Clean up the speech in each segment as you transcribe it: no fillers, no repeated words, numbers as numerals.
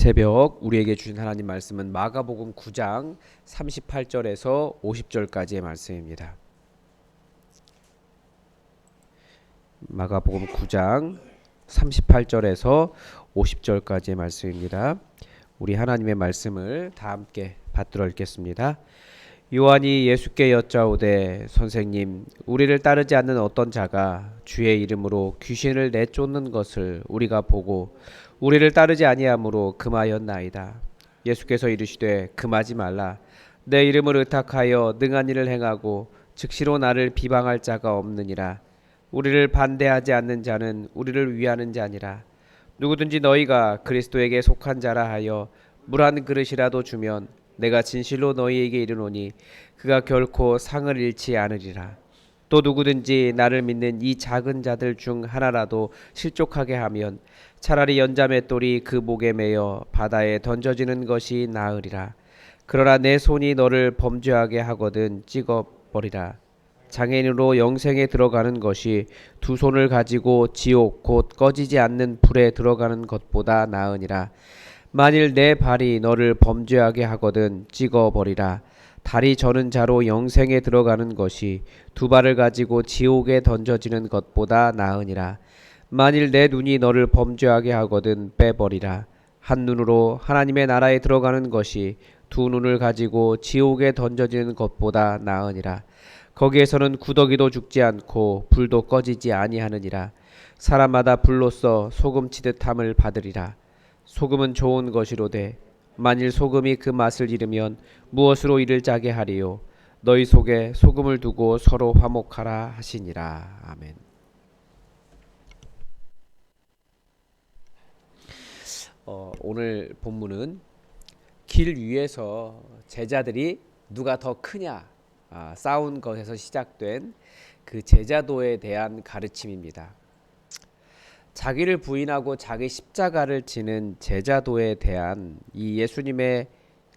새벽 우리에게 주신 하나님 말씀은 마가복음 9장 38절에서 50절까지의 말씀입니다. 마가복음 9장 38절에서 50절까지의 말씀입니다. 우리 하나님의 말씀을 다 함께 받들어 읽겠습니다. 요한이 예수께 여짜오되 선생님, 우리를 따르지 않는 어떤 자가 주의 이름으로 귀신을 내쫓는 것을 우리가 보고 우리를 따르지 아니하므로 금하였나이다. 예수께서 이르시되 금하지 말라. 내 이름을 의탁하여 능한 일을 행하고 즉시로 나를 비방할 자가 없느니라. 우리를 반대하지 않는 자는 우리를 위하는 자니라. 누구든지 너희가 그리스도에게 속한 자라 하여 물 한 그릇이라도 주면 내가 진실로 너희에게 이르노니 그가 결코 상을 잃지 않으리라. 또 누구든지 나를 믿는 이 작은 자들 중 하나라도 실족하게 하면 차라리 연자맷돌이 그 목에 매여 바다에 던져지는 것이 나으리라. 그러나 내 손이 너를 범죄하게 하거든 찍어버리라. 장애인으로 영생에 들어가는 것이 두 손을 가지고 지옥 곧 꺼지지 않는 불에 들어가는 것보다 나으니라. 만일 내 발이 너를 범죄하게 하거든 찍어버리라. 다리 저는 자로 영생에 들어가는 것이 두 발을 가지고 지옥에 던져지는 것보다 나으니라. 만일 내 눈이 너를 범죄하게 하거든 빼버리라. 한 눈으로 하나님의 나라에 들어가는 것이 두 눈을 가지고 지옥에 던져지는 것보다 나으니라. 거기에서는 구더기도 죽지 않고 불도 꺼지지 아니하느니라. 사람마다 불로써 소금치듯 함을 받으리라. 소금은 좋은 것이로되 만일 소금이 그 맛을 잃으면 무엇으로 이를 짜게 하리요. 너희 속에 소금을 두고 서로 화목하라 하시니라. 아멘. 오늘 본문은 길 위에서 제자들이 누가 더 크냐 싸운 것에서 시작된 그 제자도에 대한 가르침입니다. 자기를 부인하고 자기 십자가를 지는 제자도에 대한 이 예수님의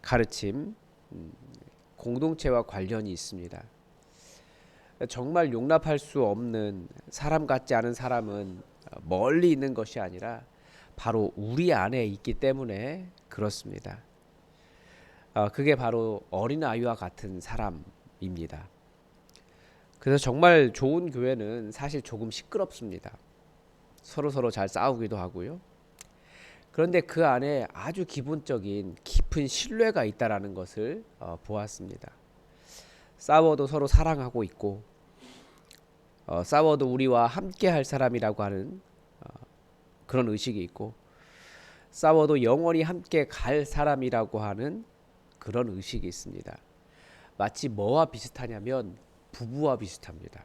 가르침, 공동체와 관련이 있습니다. 정말 용납할 수 없는 사람 같지 않은 사람은 멀리 있는 것이 아니라 바로 우리 안에 있기 때문에 그렇습니다. 그게 바로 어린아이와 같은 사람입니다. 그래서 정말 좋은 교회는 사실 조금 시끄럽습니다. 서로 잘 싸우기도 하고요. 그런데 그 안에 아주 기본적인 깊은 신뢰가 있다라는 것을 보았습니다. 싸워도 서로 사랑하고 있고 싸워도 우리와 함께 할 사람이라고 하는 그런 의식이 있고 싸워도 영원히 함께 갈 사람이라고 하는 그런 의식이 있습니다. 마치 뭐와 비슷하냐면 부부와 비슷합니다.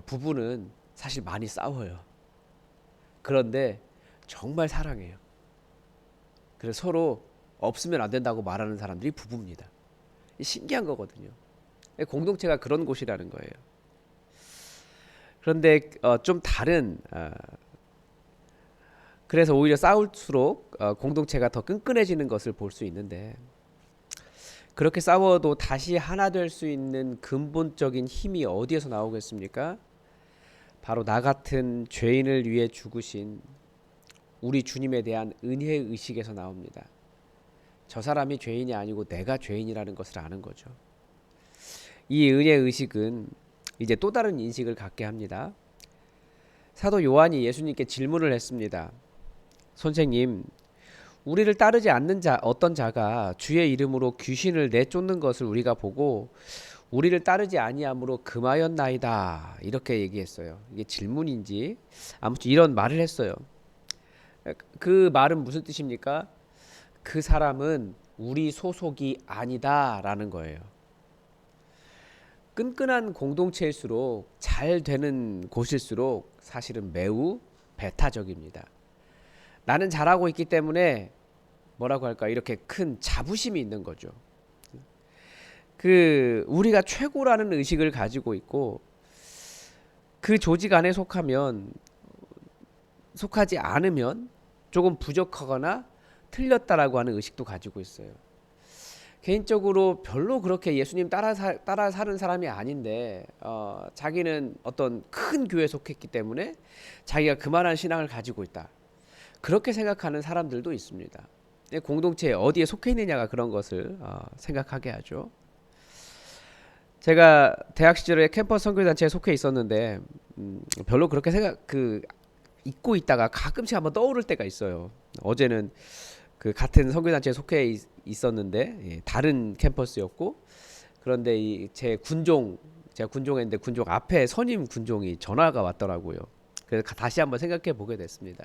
부부는 사실 많이 싸워요. 그런데 정말 사랑해요. 그래서 서로 없으면 안 된다고 말하는 사람들이 부부입니다. 신기한 거거든요. 공동체가 그런 곳이라는 거예요. 그런데 좀 다른 그래서 오히려 싸울수록 공동체가 더 끈끈해지는 것을 볼 수 있는데 그렇게 싸워도 다시 하나 될 수 있는 근본적인 힘이 어디에서 나오겠습니까? 바로 나 같은 죄인을 위해 죽으신 우리 주님에 대한 은혜의식에서 나옵니다. 저 사람이 죄인이 아니고 내가 죄인이라는 것을 아는 거죠. 이 은혜의식은 이제 또 다른 인식을 갖게 합니다. 사도 요한이 예수님께 질문을 했습니다. 선생님, 우리를 따르지 않는 어떤 자가 주의 이름으로 귀신을 내쫓는 것을 우리가 보고 우리를 따르지 아니함으로 금하였나이다. 이렇게 얘기했어요. 이게 질문인지 아무튼 이런 말을 했어요. 그 말은 무슨 뜻입니까? 그 사람은 우리 소속이 아니다라는 거예요. 끈끈한 공동체일수록 잘 되는 곳일수록 사실은 매우 배타적입니다. 나는 잘하고 있기 때문에 뭐라고 할까 이렇게 큰 자부심이 있는 거죠. 우리가 최고라는 의식을 가지고 있고 그 조직 안에 속하지 않으면 조금 부족하거나 틀렸다라고 하는 의식도 가지고 있어요. 개인적으로 별로 그렇게 예수님 따라 사는 사람이 아닌데 자기는 어떤 큰 교회에 속했기 때문에 자기가 그만한 신앙을 가지고 있다. 그렇게 생각하는 사람들도 있습니다. 공동체 어디에 속해 있느냐가 그런 것을 생각하게 하죠. 제가 대학 시절에 캠퍼스 선교단체에 속해 있었는데 별로 그렇게 잊고 있다가 가끔씩 한번 떠오를 때가 있어요. 어제는 그 같은 선교단체에 속해 있었는데 다른 캠퍼스였고, 그런데 제가 군종했는데 군종 앞에 선임 군종이 전화가 왔더라고요. 그래서 다시 한번 생각해 보게 됐습니다.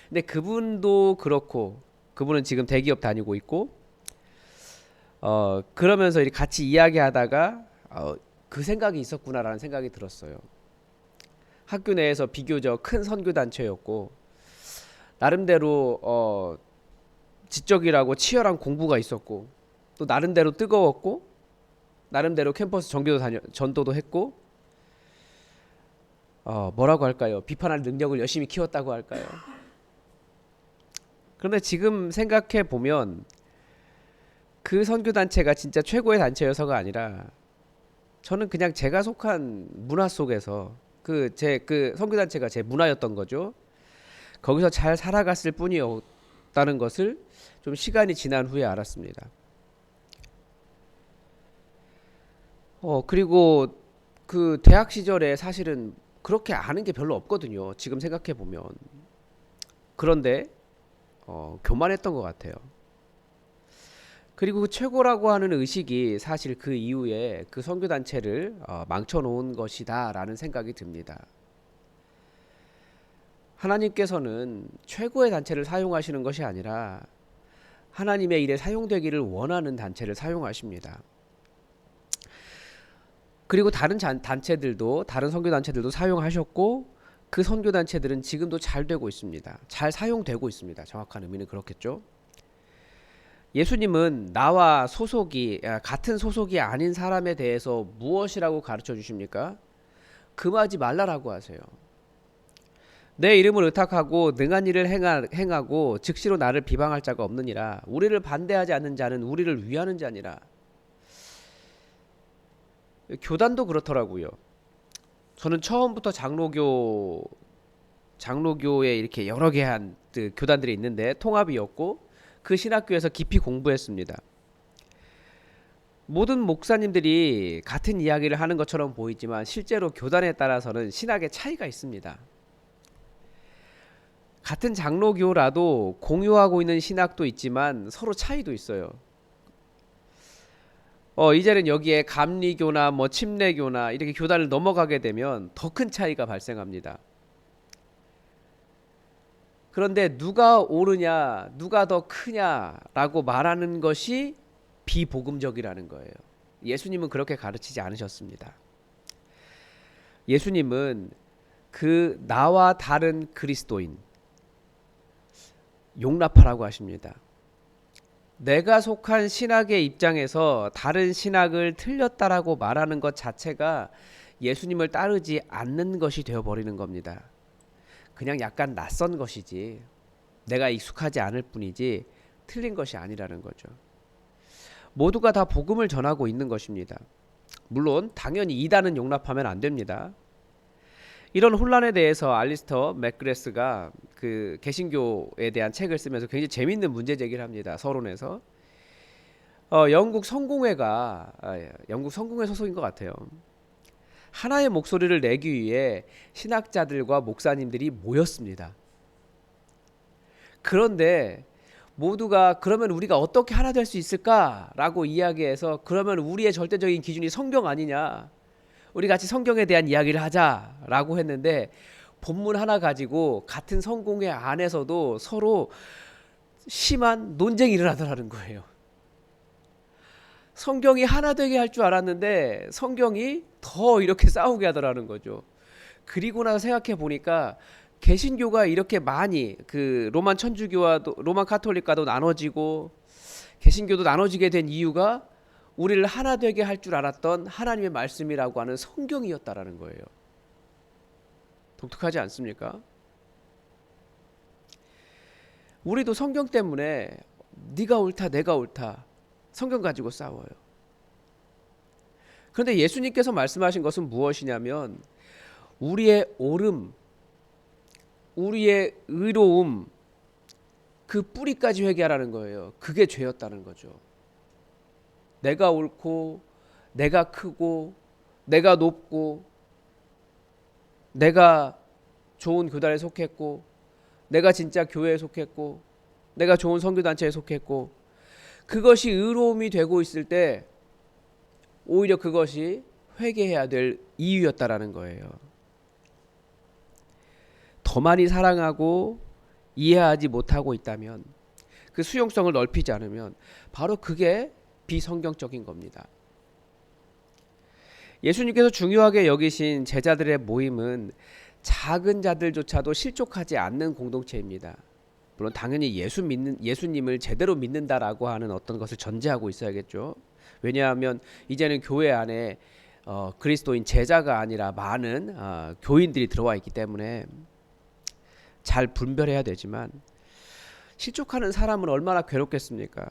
근데 그분도 그렇고, 그분은 지금 대기업 다니고 있고, 그러면서 이렇게 같이 이야기하다가 그 생각이 있었구나라는 생각이 들었어요. 학교 내에서 비교적 큰 선교 단체였고, 나름대로 지적이라고 치열한 공부가 있었고, 또 나름대로 뜨거웠고, 나름대로 캠퍼스 전도도 했고, 뭐라고 할까요? 비판할 능력을 열심히 키웠다고 할까요? 그런데 지금 생각해 보면 그 선교 단체가 진짜 최고의 단체여서가 아니라, 저는 그냥 제가 속한 문화 속에서 그 선교 단체가 제 문화였던 거죠. 거기서 잘 살아갔을 뿐이었다는 것을 좀 시간이 지난 후에 알았습니다. 그리고 그 대학 시절에 사실은 그렇게 아는 게 별로 없거든요. 지금 생각해 보면. 그런데 교만했던 것 같아요. 그리고 그 최고라고 하는 의식이 사실 그 이후에 그 선교 단체를 망쳐놓은 것이다라는 생각이 듭니다. 하나님께서는 최고의 단체를 사용하시는 것이 아니라 하나님의 일에 사용되기를 원하는 단체를 사용하십니다. 그리고 다른 단체들도, 다른 선교 단체들도 사용하셨고, 그 선교 단체들은 지금도 잘 되고 있습니다. 잘 사용되고 있습니다. 정확한 의미는 그렇겠죠. 예수님은 나와 같은 소속이 아닌 사람에 대해서 무엇이라고 가르쳐 주십니까? 금하지 말라라고 하세요. 내 이름을 의탁하고 능한 일을 행하고 즉시로 나를 비방할 자가 없느니라. 우리를 반대하지 않는 자는 우리를 위하는 자니라. 교단도 그렇더라고요. 저는 처음부터 장로교에 이렇게 여러 개 한 교단들이 있는데 통합이었고, 그 신학교에서 깊이 공부했습니다. 모든 목사님들이 같은 이야기를 하는 것처럼 보이지만 실제로 교단에 따라서는 신학의 차이가 있습니다. 같은 장로교라도 공유하고 있는 신학도 있지만 서로 차이도 있어요. 이제는 여기에 감리교나 침례교나 이렇게 교단을 넘어가게 되면 더 큰 차이가 발생합니다. 그런데 누가 옳으냐, 누가 더 크냐라고 말하는 것이 비복음적이라는 거예요. 예수님은 그렇게 가르치지 않으셨습니다. 예수님은 그 나와 다른 그리스도인 용납하라고 하십니다. 내가 속한 신학의 입장에서 다른 신학을 틀렸다라고 말하는 것 자체가 예수님을 따르지 않는 것이 되어버리는 겁니다. 그냥 약간 낯선 것이지, 내가 익숙하지 않을 뿐이지 틀린 것이 아니라는 거죠. 모두가 다 복음을 전하고 있는 것입니다. 물론 당연히 이단은 용납하면 안 됩니다. 이런 혼란에 대해서 알리스터 맥그레스가 그 개신교에 대한 책을 쓰면서 굉장히 재밌는 문제 제기를 합니다. 서론에서. 영국 성공회 소속인 것 같아요. 하나의 목소리를 내기 위해 신학자들과 목사님들이 모였습니다. 그런데 모두가 그러면 우리가 어떻게 하나 될 수 있을까라고 이야기해서, 그러면 우리의 절대적인 기준이 성경 아니냐, 우리 같이 성경에 대한 이야기를 하자라고 했는데, 본문 하나 가지고 같은 성공회 안에서도 서로 심한 논쟁이 일어나더라는 거예요. 성경이 하나 되게 할 줄 알았는데 성경이 더 이렇게 싸우게 하더라는 거죠. 그리고 나서 생각해 보니까 개신교가 이렇게 많이 그 로만 천주교와도 로만 카톨릭과도 나눠지고 개신교도 나눠지게 된 이유가 우리를 하나 되게 할 줄 알았던 하나님의 말씀이라고 하는 성경이었다라는 거예요. 독특하지 않습니까? 우리도 성경 때문에 네가 옳다 내가 옳다 성경 가지고 싸워요. 그런데 예수님께서 말씀하신 것은 무엇이냐면, 우리의 옳음, 우리의 의로움, 그 뿌리까지 회개하라는 거예요. 그게 죄였다는 거죠. 내가 옳고 내가 크고 내가 높고 내가 좋은 교단에 속했고 내가 진짜 교회에 속했고 내가 좋은 선교단체에 속했고 그것이 의로움이 되고 있을 때 오히려 그것이 회개해야 될 이유였다라는 거예요. 더 많이 사랑하고 이해하지 못하고 있다면 그 수용성을 넓히지 않으면 바로 그게 비성경적인 겁니다. 예수님께서 중요하게 여기신 제자들의 모임은 작은 자들조차도 실족하지 않는 공동체입니다. 물론 당연히 예수님을 제대로 믿는다라고 하는 어떤 것을 전제하고 있어야겠죠. 왜냐하면 이제는 교회 안에 그리스도인 제자가 아니라 많은 교인들이 들어와 있기 때문에 잘 분별해야 되지만 실족하는 사람은 얼마나 괴롭겠습니까?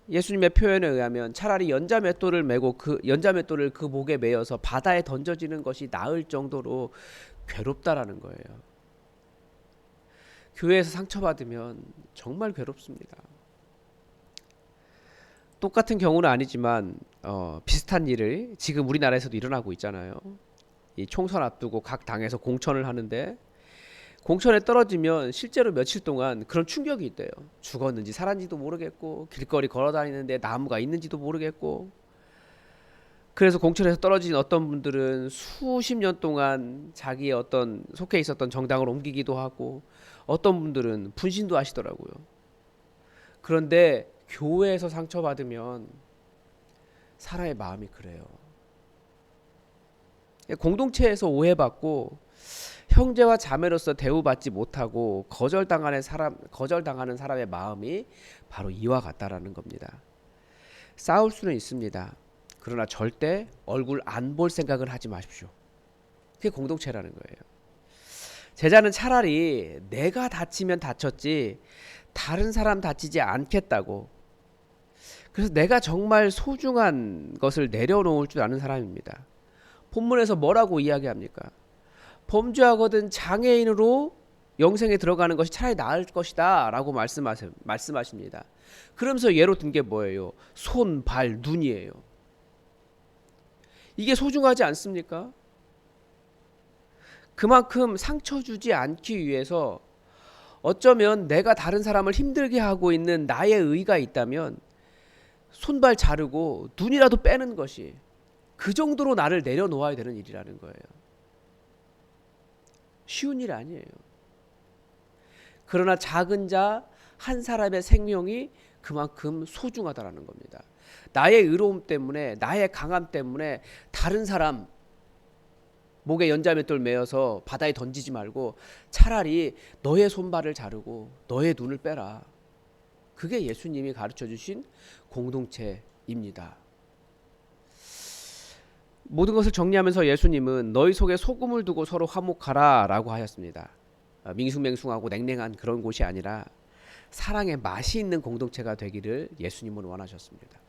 예수님의 표현에 의하면 차라리 연자맷돌을 메고 그 연자맷돌을 그 목에 매어서 바다에 던져지는 것이 나을 정도로 괴롭다라는 거예요. 교회에서 상처받으면 정말 괴롭습니다. 똑같은 경우는 아니지만 비슷한 일을 지금 우리나라에서도 일어나고 있잖아요. 이 총선 앞두고 각 당에서 공천을 하는데 공천에 떨어지면 실제로 며칠 동안 그런 충격이 있대요. 죽었는지 살았는지도 모르겠고 길거리 걸어다니는데 나무가 있는지도 모르겠고 그래서 공천에서 떨어진 어떤 분들은 수십 년 동안 자기의 어떤 속해 있었던 정당을 옮기기도 하고 어떤 분들은 분신도 하시더라고요. 그런데 교회에서 상처받으면 사람의 마음이 그래요. 공동체에서 오해받고 형제와 자매로서 대우받지 못하고 거절당하는 사람의 마음이 바로 이와 같다라는 겁니다. 싸울 수는 있습니다. 그러나 절대 얼굴 안 볼 생각을 하지 마십시오. 그게 공동체라는 거예요. 제자는 차라리 내가 다치면 다쳤지 다른 사람 다치지 않겠다고. 그래서 내가 정말 소중한 것을 내려놓을 줄 아는 사람입니다. 본문에서 뭐라고 이야기합니까? 범죄하거든 장애인으로 영생에 들어가는 것이 차라리 나을 것이다 라고 말씀하십니다. 그러면서 예로 든 게 뭐예요? 손, 발, 눈이에요. 이게 소중하지 않습니까? 그만큼 상처 주지 않기 위해서 어쩌면 내가 다른 사람을 힘들게 하고 있는 나의 의가 있다면 손발 자르고 눈이라도 빼는 것이 그 정도로 나를 내려놓아야 되는 일이라는 거예요. 쉬운 일 아니에요. 그러나 작은 자 한 사람의 생명이 그만큼 소중하다라는 겁니다. 나의 의로움 때문에 나의 강함 때문에 다른 사람 목에 연자맷돌 매어서 바다에 던지지 말고 차라리 너의 손발을 자르고 너의 눈을 빼라. 그게 예수님이 가르쳐 주신 공동체입니다. 모든 것을 정리하면서 예수님은 너희 속에 소금을 두고 서로 화목하라 라고 하셨습니다. 밍숭맹숭하고 냉랭한 그런 곳이 아니라 사랑의 맛이 있는 공동체가 되기를 예수님은 원하셨습니다.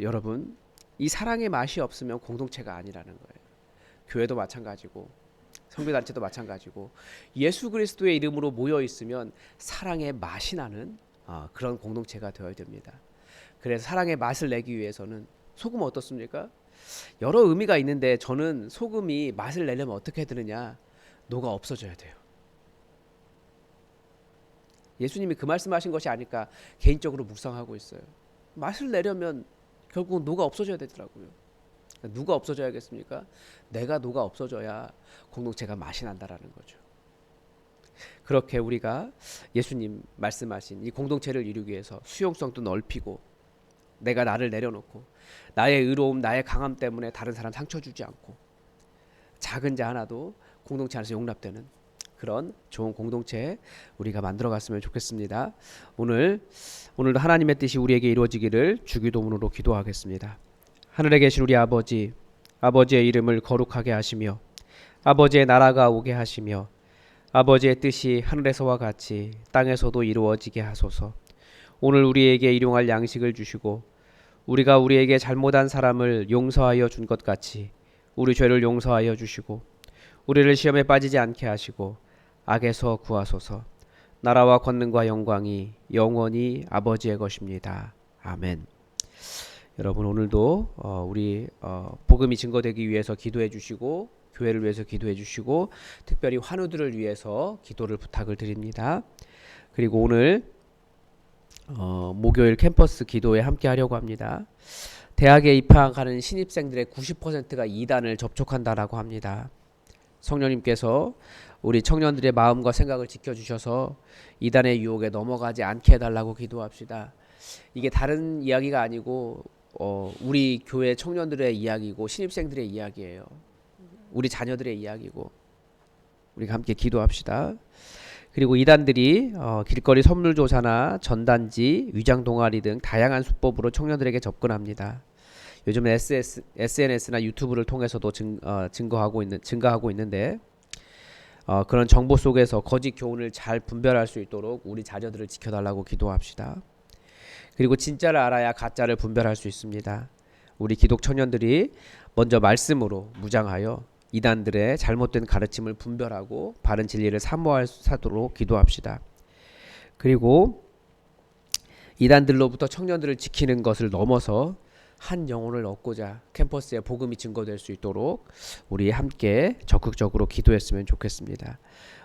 여러분, 이 사랑의 맛이 없으면 공동체가 아니라는 거예요. 교회도 마찬가지고 선교단체도 마찬가지고 예수 그리스도의 이름으로 모여 있으면 사랑의 맛이 나는 그런 공동체가 되어야 됩니다. 그래서 사랑의 맛을 내기 위해서는 소금은 어떻습니까? 여러 의미가 있는데 저는 소금이 맛을 내려면 어떻게 되느냐? 녹아 없어져야 돼요. 예수님이 그 말씀하신 것이 아닐까 개인적으로 묵상하고 있어요. 맛을 내려면 결국은 녹아 없어져야 되더라고요. 누가 없어져야겠습니까? 내가 녹아 없어져야 공동체가 맛이 난다라는 거죠. 그렇게 우리가 예수님 말씀하신 이 공동체를 이루기 위해서 수용성도 넓히고 내가 나를 내려놓고 나의 의로움, 나의 강함 때문에 다른 사람 상처 주지 않고 작은 자 하나도 공동체 안에서 용납되는 그런 좋은 공동체 우리가 만들어갔으면 좋겠습니다. 오늘도 하나님의 뜻이 우리에게 이루어지기를 주기도문으로 기도하겠습니다. 하늘에 계신 우리 아버지, 아버지의 이름을 거룩하게 하시며 아버지의 나라가 오게 하시며 아버지의 뜻이 하늘에서와 같이 땅에서도 이루어지게 하소서. 오늘 우리에게 일용할 양식을 주시고 우리가 우리에게 잘못한 사람을 용서하여 준 것 같이 우리 죄를 용서하여 주시고 우리를 시험에 빠지지 않게 하시고 악에서 구하소서. 나라와 권능과 영광이 영원히 아버지의 것입니다. 아멘. 여러분 오늘도 우리 복음이 증거되기 위해서 기도해 주시고 교회를 위해서 기도해 주시고 특별히 환우들을 위해서 기도를 부탁을 드립니다. 그리고 오늘 목요일 캠퍼스 기도에 함께 하려고 합니다. 대학에 입학하는 신입생들의 90%가 이단을 접촉한다라고 합니다. 성령님께서 우리 청년들의 마음과 생각을 지켜주셔서 이단의 유혹에 넘어가지 않게 해달라고 기도합시다. 이게 다른 이야기가 아니고 우리 교회 청년들의 이야기고 신입생들의 이야기예요. 우리 자녀들의 이야기고 우리가 함께 기도합시다. 그리고 이단들이 길거리 선물 조사나 전단지, 위장 동아리 등 다양한 수법으로 청년들에게 접근합니다. 요즘 SNS나 유튜브를 통해서도 증가하고 있는데 그런 정보 속에서 거짓 교훈을 잘 분별할 수 있도록 우리 자녀들을 지켜달라고 기도합시다. 그리고 진짜를 알아야 가짜를 분별할 수 있습니다. 우리 기독 청년들이 먼저 말씀으로 무장하여 이단들의 잘못된 가르침을 분별하고 바른 진리를 사모하도록 기도합시다. 그리고 이단들로부터 청년들을 지키는 것을 넘어서 한 영혼을 얻고자 캠퍼스에 복음이 증거될 수 있도록 우리 함께 적극적으로 기도했으면 좋겠습니다.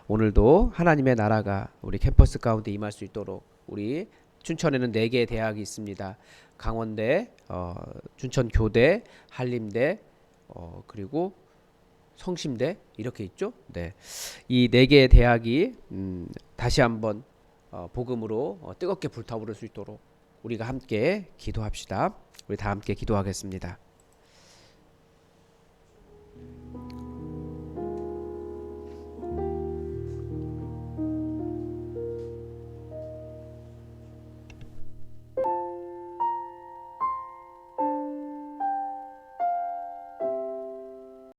오늘도 하나님의 나라가 우리 캠퍼스 가운데 임할 수 있도록 우리 춘천에는 4개의 대학이 있습니다. 강원대, 춘천교대, 한림대, 그리고 성심대 이렇게 있죠. 네, 이 4개의 대학이 다시 한번 복음으로 뜨겁게 불타오를 수 있도록 우리가 함께 기도합시다. 우리 다 함께 기도하겠습니다.